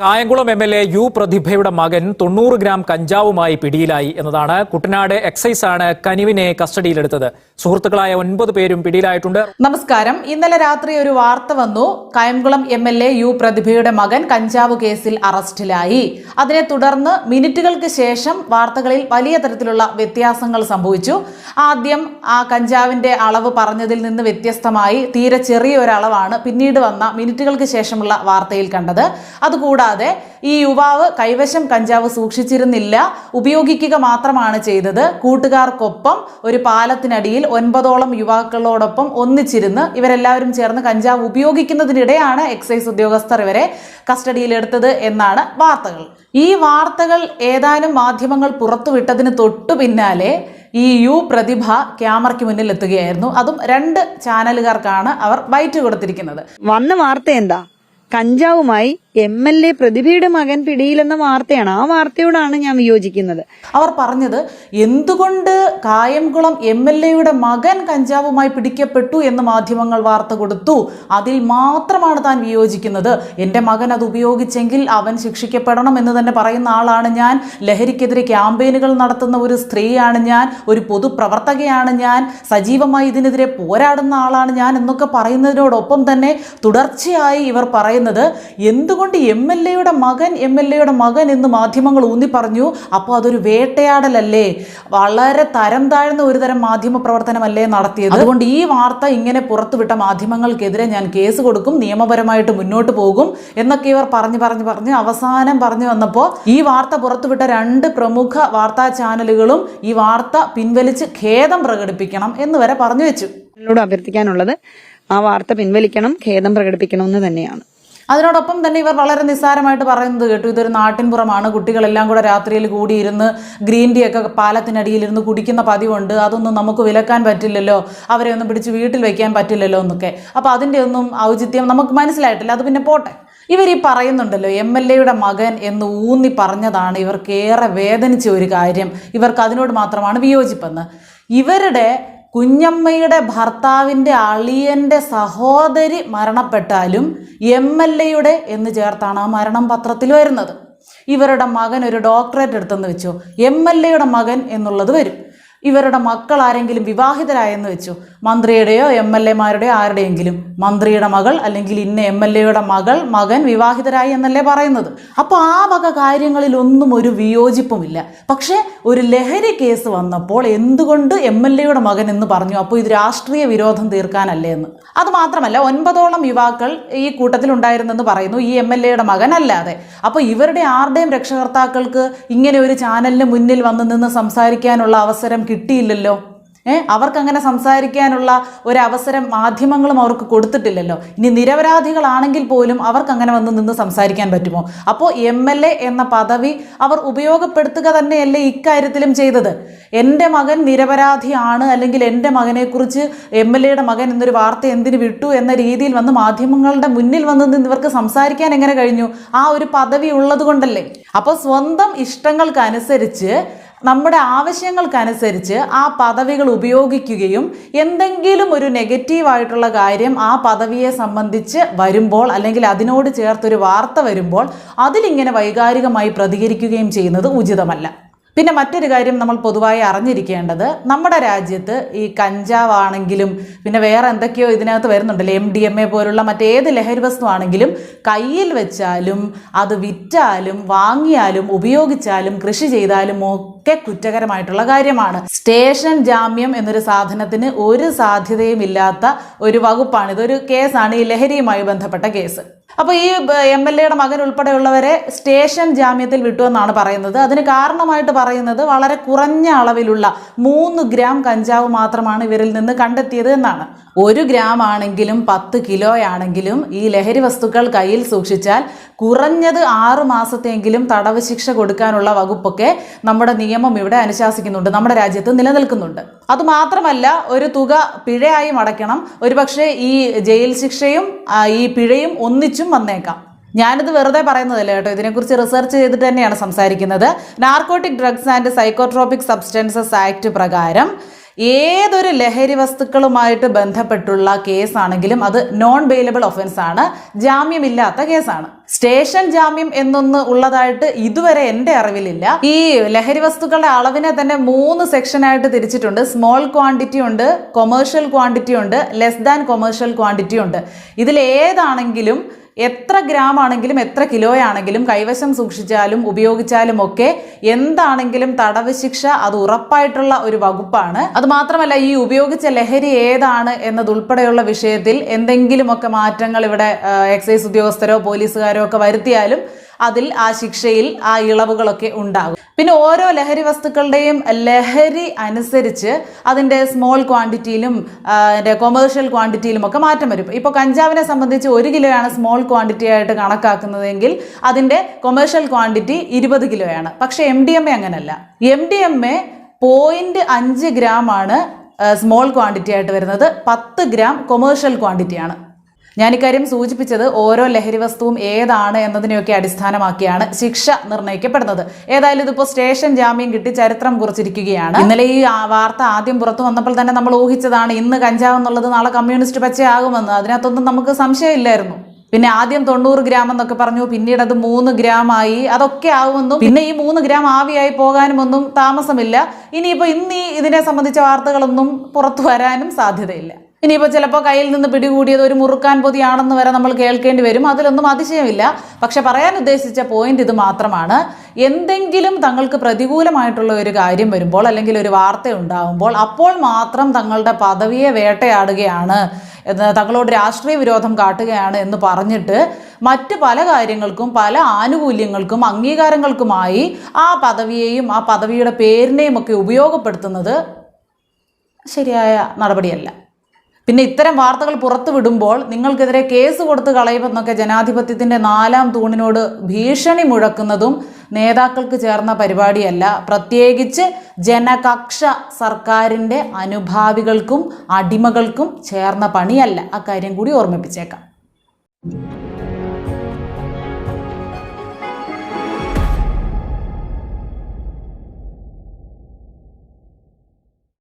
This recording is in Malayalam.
കായംകുളം എം.എൽ.എ. യു പ്രതിഭയുടെ മകൻ 90 ഗ്രാം കഞ്ചാവുമായി പിടിയിലായി എന്നതാണ്. കുട്ടനാട് എക്സൈസ് ആണ് കനിവിനെ കസ്റ്റഡിയിലെടുത്തത്. സുഹൃത്തുക്കളായ 9 പേരും പിടിയിലായിട്ടുണ്ട്. നമസ്കാരം. ഇന്നലെ രാത്രി ഒരു വാർത്ത വന്നു. കായംകുളം എം.എൽ.എ. യു പ്രതിഭയുടെ മകൻ കഞ്ചാവ് കേസിൽ അറസ്റ്റിലായി. അതിനെ തുടർന്ന് മിനിറ്റുകൾക്ക് ശേഷം വാർത്തകളിൽ വലിയ തരത്തിലുള്ള വ്യത്യാസങ്ങൾ സംഭവിച്ചു. ആദ്യം ആ കഞ്ചാവിന്റെ അളവ് പറഞ്ഞതിൽ നിന്ന് വ്യത്യസ്തമായി തീരെ ചെറിയൊരളവാണ് പിന്നീട് വന്ന മിനിറ്റുകൾക്ക് ശേഷമുള്ള വാർത്തയിൽ കണ്ടത്. അതുകൂടാതെ ഈ യുവാവ് കൈവശം കഞ്ചാവ് സൂക്ഷിച്ചിരുന്നില്ല, ഉപയോഗിക്കുക മാത്രമാണ് ചെയ്തത്. കൂട്ടുകാർക്കൊപ്പം ഒരു പാലത്തിനടിയിൽ 9ഓളം യുവാക്കളോടൊപ്പം ഒന്നിച്ചിരുന്ന് ഇവരെല്ലാവരും ചേർന്ന് കഞ്ചാവ് ഉപയോഗിക്കുന്നതിനിടെയാണ് എക്സൈസ് ഉദ്യോഗസ്ഥർ ഇവരെ കസ്റ്റഡിയിലെടുത്തത് എന്നാണ് വാർത്തകൾ. ഈ വാർത്തകൾ ഏതാനും മാധ്യമങ്ങൾ പുറത്തുവിട്ടതിന് തൊട്ടു പിന്നാലെ ഈ യു പ്രതിഭ ക്യാമറയ്ക്ക് മുന്നിൽ എത്തുകയായിരുന്നു. അതും 2 ചാനലുകാർക്കാണ് അവർ ബൈറ്റ് കൊടുത്തിരിക്കുന്നത്. വന്ന വാർത്ത എന്താ? കഞ്ചാവുമായി എം.എൽ.എ. പ്രതിഭയുടെ മകൻ പിടിയിലെന്ന വാർത്തയാണ്. ആ വാർത്തയോടാണ് ഞാൻ വിയോജിക്കുന്നത്. അവർ പറഞ്ഞത് എന്തുകൊണ്ട് കായംകുളം എം.എൽ.എയുടെ മകൻ കഞ്ചാവുമായി പിടിക്കപ്പെട്ടു എന്ന് മാധ്യമങ്ങൾ വാർത്ത കൊടുത്തു, അതിൽ മാത്രമാണ് താൻ വിയോജിക്കുന്നത്. എൻ്റെ മകൻ അത് ഉപയോഗിച്ചെങ്കിൽ അവൻ ശിക്ഷിക്കപ്പെടണം എന്ന് തന്നെ പറയുന്ന ആളാണ് ഞാൻ. ലഹരിക്കെതിരെ ക്യാമ്പയിനുകൾ നടത്തുന്ന ഒരു സ്ത്രീയാണ് ഞാൻ, ഒരു പൊതുപ്രവർത്തകയാണ് ഞാൻ, സജീവമായി ഇതിനെതിരെ പോരാടുന്ന ആളാണ് ഞാൻ എന്നൊക്കെ പറയുന്നതിനോടൊപ്പം തന്നെ തുടർച്ചയായി ഇവർ പറയുന്നത് എന്തുകൊണ്ട് എം.എൽ.എയുടെ മകൻ എന്ന് മാധ്യമങ്ങൾ ഊന്നി പറഞ്ഞു. അപ്പോൾ അതൊരു വേട്ടയാടലല്ലേ, വളരെ തരം താഴ്ന്ന ഒരു തരം മാധ്യമ പ്രവർത്തനമല്ലേ നടത്തിയത്. അതുകൊണ്ട് ഈ വാർത്ത ഇങ്ങനെ പുറത്തുവിട്ട മാധ്യമങ്ങൾക്കെതിരെ ഞാൻ കേസ് കൊടുക്കും, നിയമപരമായിട്ട് മുന്നോട്ട് പോകും എന്നൊക്കെ ഇവർ പറഞ്ഞ് അവസാനം പറഞ്ഞു വന്നപ്പോൾ ഈ വാർത്ത പുറത്തുവിട്ട 2 പ്രമുഖ വാർത്താ ചാനലുകളും ഈ വാർത്ത പിൻവലിച്ച് ഖേദം പ്രകടിപ്പിക്കണം എന്ന് വരെ പറഞ്ഞു വെച്ചു. എന്നോട് അഭ്യർത്ഥിക്കാനുള്ളത് ആ വാർത്ത പിൻവലിക്കണം, ഖേദം പ്രകടിപ്പിക്കണമെന്ന് തന്നെയാണ്. അതിനോടൊപ്പം തന്നെ ഇവർ വളരെ നിസ്സാരമായിട്ട് പറയുന്നത് കേട്ടു, ഇതൊരു നാട്ടിൻപുറമാണ്, കുട്ടികളെല്ലാം കൂടെ രാത്രിയിൽ കൂടിയിരുന്ന് ഗ്രീൻ ടീ ഒക്കെ പാലത്തിനടിയിലിരുന്ന് കുടിക്കുന്ന പതിവുണ്ട്, അതൊന്നും നമുക്ക് വിലക്കാൻ പറ്റില്ലല്ലോ, അവരെ ഒന്നും പിടിച്ച് വീട്ടിൽ വെക്കാൻ പറ്റില്ലല്ലോ എന്നൊക്കെ. അപ്പോൾ അതിൻ്റെ ഒന്നും ഔചിത്യം നമുക്ക് മനസ്സിലായിട്ടില്ല. അത് പിന്നെ പോട്ടെ. ഇവർ ഈ പറയുന്നുണ്ടല്ലോ എം.എൽ.എയുടെ മകൻ എന്ന് ഊന്നി പറഞ്ഞതാണ് ഇവർക്കേറെ വേദനിച്ച ഒരു കാര്യം. ഇവർക്ക് അതിനോട് മാത്രമാണ് വിയോജിപ്പെന്ന്. ഇവരുടെ കുഞ്ഞമ്മയുടെ ഭർത്താവിൻ്റെ അളിയൻ്റെ സഹോദരി മരണപ്പെട്ടാലും എം.എൽ.എയുടെ എന്ന് ചേർത്താണ് ആ മരണം പത്രത്തിൽ വരുന്നത്. ഇവരുടെ മകൻ ഒരു ഡോക്ടറേറ്റ് എടുത്തെന്ന് വെച്ചു, എം.എൽ.എയുടെ മകൻ എന്നുള്ളത് വരും. ഇവരുടെ മക്കൾ ആരെങ്കിലും വിവാഹിതരായെന്ന് വെച്ചു, മന്ത്രിയുടെയോ എം.എൽ.എമാരുടെയോ ആരുടെയെങ്കിലും മന്ത്രിയുടെ മകൾ അല്ലെങ്കിൽ ഇന്ന എം.എൽ.എയുടെ മകൻ വിവാഹിതരായി എന്നല്ലേ പറയുന്നത്. അപ്പോൾ ആ വക കാര്യങ്ങളിലൊന്നും ഒരു വിയോജിപ്പുമില്ല. പക്ഷേ ഒരു ലഹരി കേസ് വന്നപ്പോൾ എന്തുകൊണ്ട് എം.എൽ.എയുടെ മകൻ എന്ന് പറഞ്ഞു? അപ്പോൾ ഇത് രാഷ്ട്രീയ വിരോധം തീർക്കാനല്ലേ എന്ന്. അതുമാത്രമല്ല 9ഓളം യുവാക്കൾ ഈ കൂട്ടത്തിൽ ഉണ്ടായിരുന്നെന്ന് പറയുന്നു, ഈ എം.എൽ.എയുടെ മകൻ അല്ലാതെ. അപ്പോൾ ഇവരുടെ ആരുടെയും രക്ഷകർത്താക്കൾക്ക് ഇങ്ങനെ ഒരു ചാനലിന് മുന്നിൽ വന്ന് നിന്ന് സംസാരിക്കാനുള്ള അവസരം കിട്ടിയില്ലല്ലോ. അവർക്കങ്ങനെ സംസാരിക്കാനുള്ള ഒരവസരം മാധ്യമങ്ങളും അവർക്ക് കൊടുത്തിട്ടില്ലല്ലോ. ഇനി നിരപരാധികളാണെങ്കിൽ പോലും അവർക്കങ്ങനെ വന്ന് നിന്ന് സംസാരിക്കാൻ പറ്റുമോ? അപ്പോൾ എം.എൽ.എ. എന്ന പദവി അവർ ഉപയോഗപ്പെടുത്തുക തന്നെയല്ലേ ഇക്കാര്യത്തിലും ചെയ്തത്. എൻ്റെ മകൻ നിരപരാധിയാണ് അല്ലെങ്കിൽ എൻ്റെ മകനെക്കുറിച്ച് എം.എൽ.എയുടെ മകൻ എന്നൊരു വാർത്ത എന്തിനു വിട്ടു എന്ന രീതിയിൽ വന്ന് മാധ്യമങ്ങളുടെ മുന്നിൽ വന്ന് നിന്ന് ഇവർക്ക് സംസാരിക്കാൻ എങ്ങനെ കഴിഞ്ഞു? ആ ഒരു പദവി ഉള്ളത് കൊണ്ടല്ലേ. അപ്പോൾ സ്വന്തം ഇഷ്ടങ്ങൾക്കനുസരിച്ച് നമ്മുടെ ആവശ്യങ്ങൾക്കനുസരിച്ച് ആ പദവികൾ ഉപയോഗിക്കുകയും എന്തെങ്കിലും ഒരു നെഗറ്റീവായിട്ടുള്ള കാര്യം ആ പദവിയെ സംബന്ധിച്ച് വരുമ്പോൾ അല്ലെങ്കിൽ അതിനോട് ചേർത്തൊരു വാർത്ത വരുമ്പോൾ അതിലിങ്ങനെ വൈകാരികമായി പ്രതികരിക്കുകയും ചെയ്യുന്നത് ഉചിതമല്ല. പിന്നെ മറ്റൊരു കാര്യം നമ്മൾ പൊതുവായി അറിഞ്ഞിരിക്കേണ്ടത്, നമ്മുടെ രാജ്യത്ത് ഈ കഞ്ചാവാണെങ്കിലും പിന്നെ വേറെ എന്തൊക്കെയോ ഇതിനകത്ത് വരുന്നുണ്ടല്ലോ, MDMA പോലുള്ള മറ്റേത് ലഹരി വസ്തു ആണെങ്കിലും കയ്യിൽ വെച്ചാലും അത് വിറ്റാലും വാങ്ങിയാലും ഉപയോഗിച്ചാലും കൃഷി ചെയ്താലും ഒക്കെ കുറ്റകരമായിട്ടുള്ള കാര്യമാണ്. സ്റ്റേഷൻ ജാമ്യം എന്നൊരു സാധനത്തിന് ഒരു സാധ്യതയും ഇല്ലാത്ത ഒരു വകുപ്പാണ്. ഇതൊരു കേസാണ്, ഈ ലഹരിയുമായി ബന്ധപ്പെട്ട കേസ്. അപ്പോൾ ഈ എം.എൽ.എയുടെ മകൻ ഉൾപ്പെടെയുള്ളവരെ സ്റ്റേഷൻ ജാമ്യത്തിൽ വിട്ടു എന്നാണ് പറയുന്നത്. അതിന് കാരണമായിട്ട് പറയുന്നത് വളരെ കുറഞ്ഞ അളവിലുള്ള 3 ഗ്രാം കഞ്ചാവ് മാത്രമാണ് ഇവരിൽ നിന്ന് കണ്ടെത്തിയത് എന്നാണ്. 1 ഗ്രാം ആണെങ്കിലും 10 കിലോയാണെങ്കിലും ഈ ലഹരി വസ്തുക്കൾ കയ്യിൽ സൂക്ഷിച്ചാൽ കുറഞ്ഞത് 6 മാസത്തെങ്കിലും തടവ് ശിക്ഷ കൊടുക്കാനുള്ള വകുപ്പൊക്കെ നമ്മുടെ നിയമം ഇവിടെ അനുശാസിക്കുന്നുണ്ട്, നമ്മുടെ രാജ്യത്ത് നിലനിൽക്കുന്നുണ്ട്. അതുമാത്രമല്ല ഒരു തുക പിഴയായും അടയ്ക്കണം. ഒരുപക്ഷെ ഈ ജയിൽ ശിക്ഷയും ഈ പിഴയും ഒന്നിച്ചും വന്നേക്കാം. ഞാനിത് വെറുതെ പറയുന്നതല്ല കേട്ടോ, ഇതിനെക്കുറിച്ച് റിസർച്ച് ചെയ്തിട്ട് തന്നെയാണ് സംസാരിക്കുന്നത്. Narcotic drugs and psychotropic substances act പ്രകാരം ഏതൊരു ലഹരി വസ്തുക്കളുമായിട്ട് ബന്ധപ്പെട്ടുള്ള കേസാണെങ്കിലും അത് നോൺ ബെയിലബിൾ ഒഫൻസ് ആണ്, ജാമ്യമില്ലാത്ത കേസാണ്. സ്റ്റേഷൻ ജാമ്യം എന്നൊന്ന് ഉള്ളതായിട്ട് ഇതുവരെ എൻ്റെ അറിവിലില്ല. ഈ ലഹരി വസ്തുക്കളുടെ അളവിനെ തന്നെ 3 സെക്ഷനായിട്ട് തിരിച്ചിട്ടുണ്ട്. സ്മോൾ ക്വാണ്ടിറ്റി ഉണ്ട്, കൊമേഴ്ഷ്യൽ ക്വാണ്ടിറ്റി ഉണ്ട്, ലെസ് ദാൻ കൊമേഴ്ഷ്യൽ ക്വാണ്ടിറ്റി ഉണ്ട്. ഇതിലേതാണെങ്കിലും എത്ര ഗ്രാം ആണെങ്കിലും എത്ര കിലോയാണെങ്കിലും കൈവശം സൂക്ഷിച്ചാലും ഉപയോഗിച്ചാലും ഒക്കെ എന്താണെങ്കിലും തടവ് ശിക്ഷ അത് ഉറപ്പായിട്ടുള്ള ഒരു വകുപ്പാണ്. അത് മാത്രമല്ല, ഈ ഉപയോഗിച്ച ലഹരി ഏതാണ് എന്നതുൾപ്പെടെയുള്ള വിഷയത്തിൽ എന്തെങ്കിലുമൊക്കെ മാറ്റങ്ങൾ ഇവിടെ എക്സൈസ് ഉദ്യോഗസ്ഥരോ പോലീസുകാരോ ഒക്കെ വരുത്തിയാലും അതിൽ ആ ശിക്ഷയിൽ ആ ഇളവുകളൊക്കെ ഉണ്ടാകും. പിന്നെ ഓരോ ലഹരി വസ്തുക്കളുടെയും ലഹരി അനുസരിച്ച് അതിൻ്റെ സ്മോൾ ക്വാണ്ടിറ്റിയിലും കൊമേഴ്ഷ്യൽ ക്വാണ്ടിറ്റിയിലും ഒക്കെ മാറ്റം വരും. ഇപ്പോൾ കഞ്ചാവിനെ സംബന്ധിച്ച് 1 കിലോയാണ് സ്മോൾ ക്വാണ്ടിറ്റി ആയിട്ട് കണക്കാക്കുന്നതെങ്കിൽ അതിൻ്റെ കൊമേഴ്ഷ്യൽ ക്വാണ്ടിറ്റി 20 കിലോയാണ്. പക്ഷേ MDMA അങ്ങനല്ല. MDMA 0.5 ഗ്രാം ആണ് സ്മോൾ ക്വാണ്ടിറ്റി ആയിട്ട് വരുന്നത്, 10 ഗ്രാം കൊമേഴ്ഷ്യൽ ക്വാണ്ടിറ്റിയാണ്. ഞാനിക്കാര്യം സൂചിപ്പിച്ചത് ഓരോ ലഹരി വസ്തുവും ഏതാണ് എന്നതിനെയൊക്കെ അടിസ്ഥാനമാക്കിയാണ് ശിക്ഷ നിർണ്ണയിക്കപ്പെടുന്നത്. ഏതായാലും ഇതിപ്പോൾ സ്റ്റേഷൻ ജാമ്യം കിട്ടി ചരിത്രം കുറിച്ചിരിക്കുകയാണ്. ഇന്നലെ ഈ വാർത്ത ആദ്യം പുറത്തു വന്നപ്പോൾ തന്നെ നമ്മൾ ഊഹിച്ചതാണ് ഇന്ന് കഞ്ചാവ് എന്നുള്ളത് നാളെ കമ്മ്യൂണിസ്റ്റ് പച്ചയാകുമെന്ന്. അതിനകത്തൊന്നും നമുക്ക് സംശയമില്ലായിരുന്നു. പിന്നെ ആദ്യം 90 ഗ്രാം എന്നൊക്കെ പറഞ്ഞു, പിന്നീട് അത് 3 ഗ്രാം ആയി. അതൊക്കെ ആവുമെന്നും പിന്നെ ഈ 3 ഗ്രാം ആവിയായി പോകാനും ഒന്നും താമസമില്ല. ഇനിയിപ്പോൾ ഇതിനെ സംബന്ധിച്ച വാർത്തകളൊന്നും പുറത്തു വരാനും സാധ്യതയില്ല. ഇനിയിപ്പോൾ ചിലപ്പോൾ കയ്യിൽ നിന്ന് പിടികൂടിയത് ഒരു മുറുക്കാൻ പൊതിയാണെന്ന് വരെ നമ്മൾ കേൾക്കേണ്ടി വരും. അതിലൊന്നും അതിശയമില്ല. പക്ഷെ പറയാൻ ഉദ്ദേശിച്ച പോയിന്റ് ഇത് മാത്രമാണ്. എന്തെങ്കിലും തങ്ങൾക്ക് പ്രതികൂലമായിട്ടുള്ള ഒരു കാര്യം വരുമ്പോൾ അല്ലെങ്കിൽ ഒരു വാർത്ത ഉണ്ടാകുമ്പോൾ അപ്പോൾ മാത്രം തങ്ങളുടെ പദവിയെ വേട്ടയാടുകയാണ്, തങ്ങളോട് രാഷ്ട്രീയ വിരോധം കാട്ടുകയാണ് എന്ന് പറഞ്ഞിട്ട് മറ്റ് പല കാര്യങ്ങൾക്കും പല ആനുകൂല്യങ്ങൾക്കും അംഗീകാരങ്ങൾക്കുമായി ആ പദവിയെയും ആ പദവിയുടെ പേരിനെയും ഒക്കെ ഉപയോഗപ്പെടുത്തുന്നത് ശരിയായ നടപടിയല്ല. പിന്നെ ഇത്തരം വാർത്തകൾ പുറത്തു വിടുമ്പോൾ നിങ്ങൾക്കെതിരെ കേസ് കൊടുത്ത് കളയുമെന്നൊക്കെ ജനാധിപത്യത്തിൻ്റെ 4ാം തൂണിനോട് ഭീഷണി മുഴക്കുന്നതും നേതാക്കൾക്ക് ചേർന്ന പരിപാടിയല്ല. പ്രത്യേകിച്ച് ജനകക്ഷ സർക്കാരിൻ്റെ അനുഭാവികൾക്കും അടിമകൾക്കും ചേർന്ന പണിയല്ല. അക്കാര്യം കൂടി ഓർമ്മിപ്പിച്ചേക്കാം.